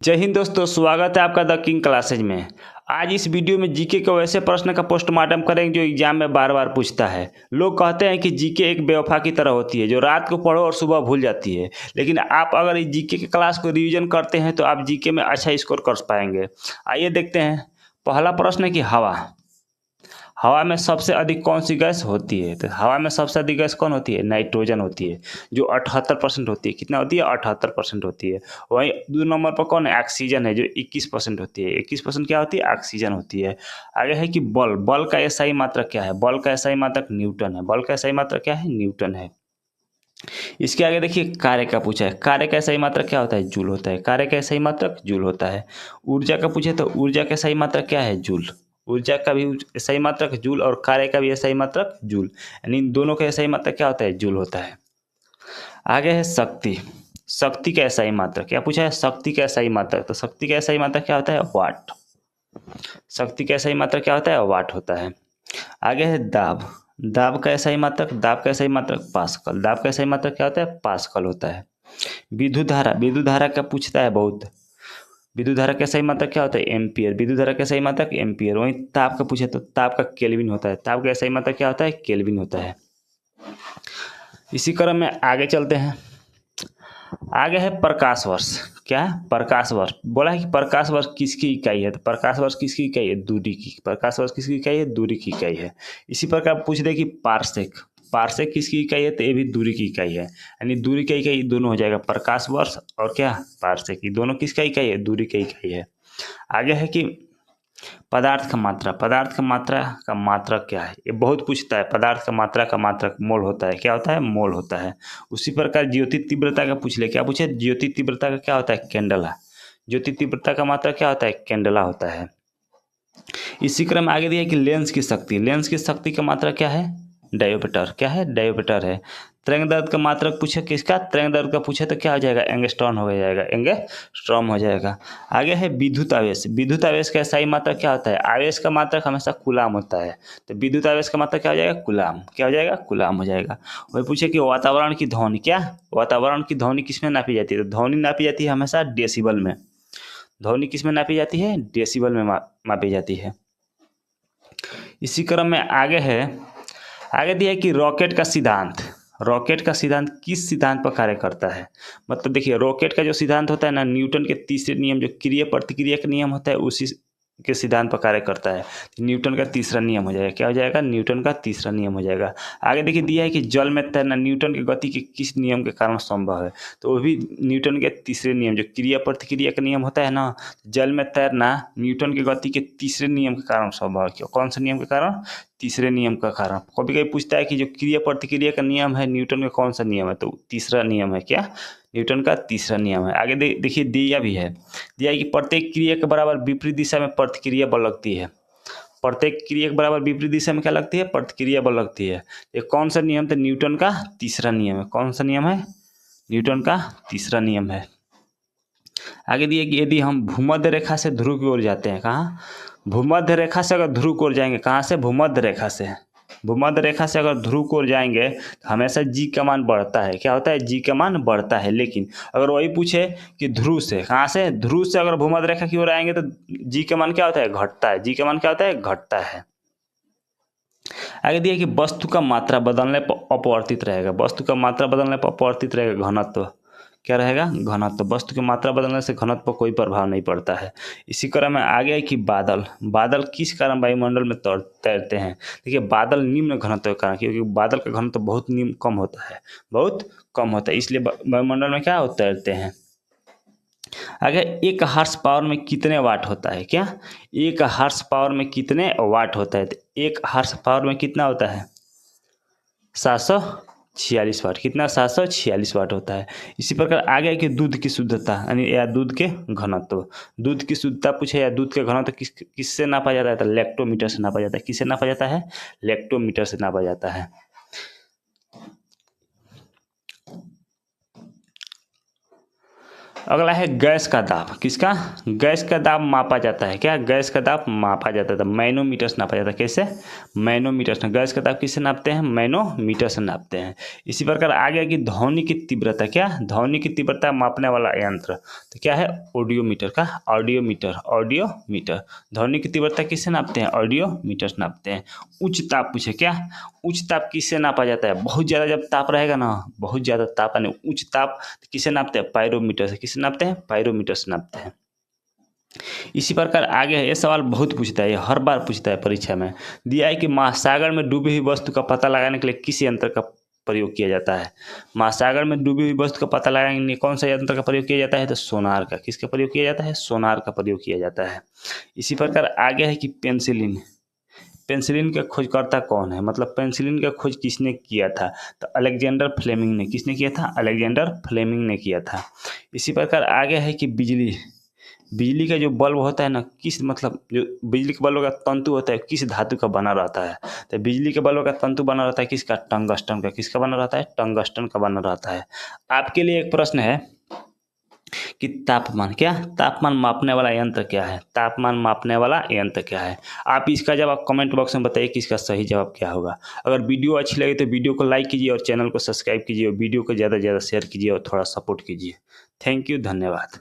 जय हिंद दोस्तों, स्वागत है आपका द किंग क्लासेज में। आज इस वीडियो में जीके के वैसे प्रश्न का पोस्टमार्टम करेंगे जो एग्जाम में बार बार पूछता है। लोग कहते हैं कि जीके एक बेवफा की तरह होती है जो रात को पढ़ो और सुबह भूल जाती है, लेकिन आप अगर इस जीके के क्लास को रिवीजन करते हैं तो आप जीके में अच्छा स्कोर कर पाएंगे। आइए देखते हैं। पहला प्रश्न है कि हवा में सबसे अधिक कौन सी गैस होती है? तो हवा में सबसे अधिक गैस कौन होती है? नाइट्रोजन होती है, जो 78% होती है। कितना होती है? 78% होती है। वहीं 2 नंबर पर कौन है? ऑक्सीजन है, जो 21% होती है। 21% क्या होती है? ऑक्सीजन होती है। आगे है कि बल का एसआई मात्रक क्या है? बल का एसआई मात्रक न्यूटन है। बल का एसआई मात्रक क्या है? न्यूटन है। इसके आगे देखिए, कार्य का पूछा है। कार्य का सही मात्रक क्या होता है? जूल होता है। कार्य का सही मात्रक जूल होता है। ऊर्जा का पूछे तो ऊर्जा का सही मात्रक क्या है? जूल। ऊर्जा का भी सही मात्रक जूल और कार्य का भी सही मात्रक जूल, यानी इन दोनों का सही मात्रक क्या होता है? जूल होता है। आगे है शक्ति। शक्ति का सही मात्रक क्या पूछा है? शक्ति का सही मात्रक, तो शक्ति का सही मात्रक क्या होता है? वाट। शक्ति का सही मात्रक क्या होता है? वाट होता है। आगे है दाब। दाब का सही मात्रक, दाब का सही मात्रक पास्कल। दाब का सही मात्रक क्या होता है? पास्कल होता है। विद्युत धारा, विद्युत धारा का पूछता है बहुत। विद्युत धारा का सही मात्रक क्या होता है? एम्पियर। विद्युत धारा का सही मात्रक एम्पियर। वहीं ताप का पूछे तो ताप का केल्विन होता है। ताप का सही मात्रक क्या होता है? केल्विन होता है। इसी क्रम में आगे चलते हैं। आगे है प्रकाश वर्ष। क्या है? प्रकाश वर्ष। बोला है कि प्रकाश वर्ष किसकी इकाई है? तो प्रकाश वर्ष किसकी इकाई है? दूरी की। प्रकाश वर्ष किसकी इकाई है? दूरी की इकाई है। इसी प्रकार पूछ दे कि पारसेक। पारसेक किसकी इकाई है? तो ये भी दूरी की इकाई है, यानी दूरी की इकाई दोनों हो जाएगा, प्रकाश वर्ष और क्या? पारसेक। दोनों किसका इकाई है? दूरी की इकाई है। आगे है कि पदार्थ का मात्रा। पदार्थ का मात्रा का मात्रक क्या है? ये बहुत पूछता है। पदार्थ का मात्रा का मात्रक मोल होता है। क्या होता है? मोल होता है। उसी प्रकार ज्योति तीव्रता का पूछ ले। क्या पूछे? ज्योति तीव्रता का क्या होता है? कैंडला। ज्योति तीव्रता का मात्रक क्या होता है? कैंडला होता है। इसी क्रम में आगे दिया कि लेंस की शक्ति। लेंस की शक्ति का मात्रक क्या है? डायोमीटर। क्या है? डायोमीटर है। तरंग दैर्घ्य का मात्रक पूछे किसका? तरंग दैर्घ्य का पूछे तो क्या हो जाएगा? एंगस्ट्रॉम हो जाएगा। एंगस्ट्रॉम हो जाएगा। आगे है विद्युत आवेश। विद्युत आवेश का सही मात्रक क्या होता है? आवेश का मात्रक हमेशा कूलाम होता है, तो विद्युत आवेश का मात्रक क्या हो जाएगा? कूलाम। क्या हो जाएगा? कूलाम हो जाएगा। वही पूछे कि वातावरण की ध्वनि। क्या? वातावरण की ध्वनि किसमें नापी जाती है? तो ध्वनि नापी जाती है हमेशा डेसिबल में। ध्वनि किसमें नापी जाती है? डेसिबल में मापी जाती है। इसी क्रम में आगे है। आगे दिया है कि रॉकेट का सिद्धांत। रॉकेट का सिद्धांत किस सिद्धांत पर कार्य करता है? मतलब देखिए, रॉकेट का जो सिद्धांत होता है ना, न्यूटन के तीसरे नियम, जो क्रिया प्रतिक्रिया का नियम होता है, उसी के सिद्धांत पर कार्य करता है। न्यूटन का तीसरा नियम हो जाएगा। क्या हो जाएगा? न्यूटन का तीसरा नियम हो जाएगा। आगे देखिए दिया है कि जल में तैरना न्यूटन की गति के किस नियम के कारण संभव है? तो वो भी न्यूटन के तीसरे नियम, जो क्रिया प्रतिक्रिया का नियम होता है ना, जल में तैरना न्यूटन की गति के तीसरे नियम के कारण संभव है। कौन सा नियम के कारण? तीसरे नियम का कारण। कभी कभी पूछता है कि जो क्रिया प्रतिक्रिया का नियम है न्यूटन का कौन सा नियम है? तो तीसरा नियम है। क्या? न्यूटन का तीसरा नियम है। आगे देखिए दिया भी है। दिया है कि प्रत्येक क्रिया के बराबर विपरीत दिशा में प्रतिक्रिया बल लगती है। प्रत्येक क्रिया के बराबर विपरीत दिशा में क्या लगती है? प्रतिक्रिया बल लगती है। ये कौन सा नियम? तो न्यूटन का तीसरा नियम है। कौन सा नियम है? न्यूटन का तीसरा नियम है। आगे दिए कि यदि हम भूमध्य रेखा से ध्रुव की ओर जाते हैं, कहाँ? भूमध्य रेखा से अगर ध्रुव की ओर जाएंगे, कहाँ से? भूमध्य रेखा से। भूमध्य रेखा से अगर ध्रुव की ओर जाएंगे तो हमेशा जी का मान बढ़ता है। क्या होता है? जी का मान बढ़ता है। लेकिन अगर वही पूछे कि ध्रुव से, कहाँ से? ध्रुव से अगर भूमध्य रेखा की ओर आएंगे तो जी का मान क्या होता है? घटता है। जी का मान क्या होता है? घटता है। आगे दिया कि वस्तु का मात्रा बदलने पर अपवर्तित रहेगा। वस्तु का मात्रा बदलने पर अपवर्तित रहेगा घनत्व। क्या रहेगा? घनत्व। वस्तु की मात्रा बदलने से घनत्व पर कोई प्रभाव नहीं पड़ता है। इसी क्रम में आगे है कि बादल। बादल किस कारण वायुमंडल में तैरते हैं? देखिए, बादल निम्न घनत्व के कारण, क्योंकि बादल का घनत्व बहुत निम्न कम होता है, बहुत कम होता है, इसलिए वायुमंडल में क्या तैरते हैं। आगे, एक हार्स पावर में कितने वाट होता है? क्या? एक हार्स पावर में कितने वाट होता है? तो एक हार्स पावर में कितना होता है? 746 वाट। कितना? 746 वाट होता है। इसी प्रकार आगे है कि दूध की शुद्धता, यानी या दूध के घनत्व। दूध की शुद्धता पूछे या दूध के घनत्व किससे नापा जाता है? तो लैक्टोमीटर से नापा जाता है। किससे नापा जाता है? लैक्टोमीटर से नापा जाता है। अगला है गैस का दाब। किसका? गैस का दाब मापा जाता है। क्या? गैस का दाब मापा जाता है तो मैनोमीटर से नापा जाता है। कैसे? मैनोमीटर से। गैस का दाब किससे नापते हैं? मैनोमीटर से नापते हैं। इसी प्रकार आ गया कि ध्वनि की तीव्रता। क्या? ध्वनि की तीव्रता मापने वाला यंत्र तो क्या है? ऑडियोमीटर का ऑडियोमीटर। ऑडियोमीटर। ध्वनि की तीव्रता किससे नापते हैं? ऑडियोमीटर से नापते हैं। उच्च ताप पूछे। क्या? उच्च ताप किससे नापा जाता है? बहुत ज़्यादा जब ताप रहेगा ना, बहुत ज़्यादा ताप यानी उच्च ताप किससे नापते हैं? पायरोमीटर से। किससे नापते हैं? पायरोमीटर से नापते हैं। इसी प्रकार आगे है, ये सवाल बहुत पूछता है, ये हर बार पूछता है परीक्षा में। दिया है कि महासागर में डूबी हुई वस्तु का पता लगाने के लिए किस यंत्र का प्रयोग किया जाता है? महासागर में डूबी हुई वस्तु का पता लगाने के लिए कौन सा यंत्र का प्रयोग किया जाता है? तो सोनार का। किसका प्रयोग किया जाता है? सोनार का प्रयोग किया जाता है। इसी प्रकार आगे है कि पेंसिलिन। पेंसिलिन का खोजकर्ता कौन है? मतलब पेंसिलिन का खोज किसने किया था? तो अलेक्जेंडर फ्लेमिंग ने। किसने किया था? अलेक्जेंडर फ्लेमिंग ने किया था। इसी प्रकार आगे है कि बिजली। बिजली का जो बल्ब होता है ना, किस मतलब जो बिजली के बल्ब का तंतु होता है किस धातु का बना रहता है? तो बिजली के बल्ब का तंतु बना रहता है किसका? टंगस्टन का। किसका बना रहता है? टंगस्टन का बना रहता है। आपके लिए एक प्रश्न है कि तापमान। क्या? तापमान मापने वाला यंत्र क्या है? तापमान मापने वाला यंत्र क्या है? आप इसका जवाब कमेंट बॉक्स में बताइए कि इसका सही जवाब क्या होगा। अगर वीडियो अच्छी लगे तो वीडियो को लाइक कीजिए और चैनल को सब्सक्राइब कीजिए और वीडियो को ज़्यादा से ज़्यादा शेयर कीजिए और थोड़ा सपोर्ट कीजिए। थैंक यू, धन्यवाद।